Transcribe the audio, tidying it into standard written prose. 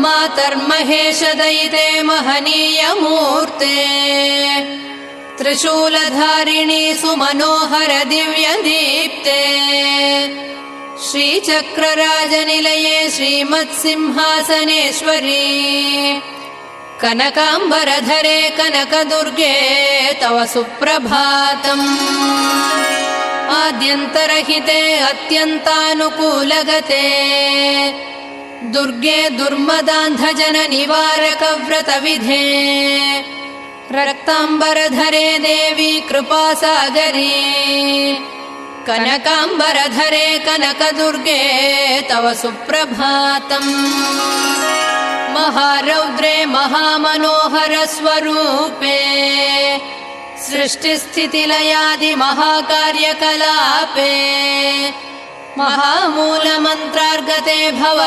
मातर्महेशदयिते महनीयमूर्ते त्रिशूलधारिणी सुमनोहर दिव्यदीप्ते श्रीचक्रराजनिलये श्रीमत्सिंहासनेश्वरी कनकाम्बरधरे कनकदुर्गे तव सुप्रभातम् आद्यन्तरहिते अत्यन्तानुकूलगते दुर्गे दुर्मदान्धजननिवारकव्रतविधे रक्ताम्बरधरे देवी कृपासागरी कनकाम्बरधरे कनकदुर्गे तव सुप्रभातम् महारौद्रे महामनोहर स्वरूपे सृष्टिस्थितिलयादि महाकार्यकलापे महामूलमन्त्रार्गते भव